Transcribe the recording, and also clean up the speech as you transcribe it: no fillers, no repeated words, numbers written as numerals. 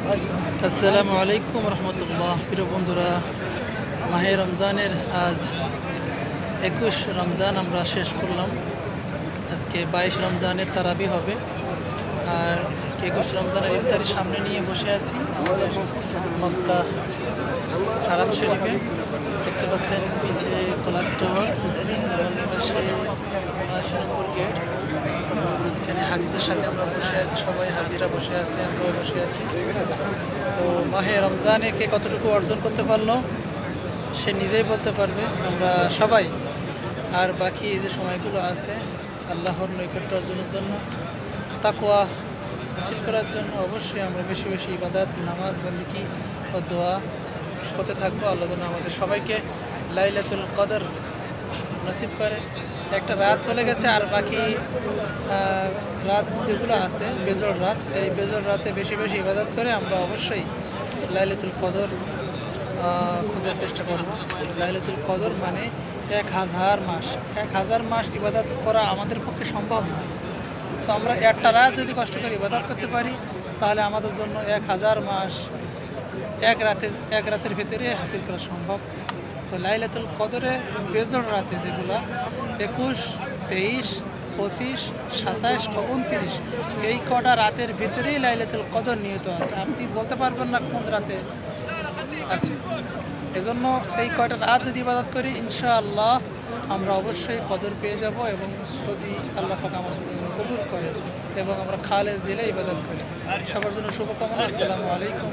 আসসালামু আলাইকুম রহমতুল্লাহ। প্রিয় বন্ধুরা, মাহে রমজানের আজ 21 রমজান আমরা শেষ করলাম। আজকে 22 রমজানের তারাবি হবে। আর আজকে 21 রমজানের ইফতারি সামনে নিয়ে বসে আছি আমাদের মক্কা হারাম শরীফে। দেখতে পাচ্ছেন পিছে কোলাপ টাওয়ার এবং এপাশে 79 নম্বর গেট। এখানে হাজিদের সাথে আমরা বসে আছি, সবাই হাজিরা বসে আছে, আমরাও বসে আছি। তো মাহে রমজানে কে কতটুকু অর্জন করতে পারলো সে নিজেই বলতে পারবে, আমরা সবাই। আর বাকি এই যে সময়গুলো আছে আল্লাহর নৈকট্য অর্জনের জন্য, তাকওয়া হাসিল করার জন্য অবশ্যই আমরা বেশি বেশি ইবাদত, নামাজ, বন্দেগী ও দোয়া করতে থাকবো। আল্লাহ যেন আমাদের সবাইকে লাইলাতুল কদর নসিব করে। একটা রাত চলে গেছে, আর বাকি রাত যেগুলো আছে বেজর রাত, এই বেজর রাতে বেশি বেশি ইবাদত করে আমরা অবশ্যই লাইলাতুল কদর খোঁজার চেষ্টা করব। লাইলাতুল কদর মানে 1000 মাস, 1000 মাস ইবাদত করা আমাদের পক্ষে সম্ভব না। সো আমরা একটা রাত যদি কষ্ট করে ইবাদত করতে পারি তাহলে আমাদের জন্য 1000 মাস এক রাতের ভিতরে হাসিল করা সম্ভব। তো লাইলাতুল কদরে বেজর রাতে যেগুলো 21, 23, 25, 27 ও 29 এই কটা রাতের ভিতরেই লাইলাতুল কদর নিহিত আছে। আপনি বলতে পারবেন না কোন রাতে আছে। এজন্য এই কয়টা রাত যদি ইবাদত করি ইনশাআল্লাহ আমরা অবশ্যই কদর পেয়ে যাব, এবং যদি আল্লাহ পাক আমাদের জন্য কবুল করে এবং আমরা খালেস দিলে ইবাদত করি। সবার জন্য শুভকামনা। আসসালামু আলাইকুম।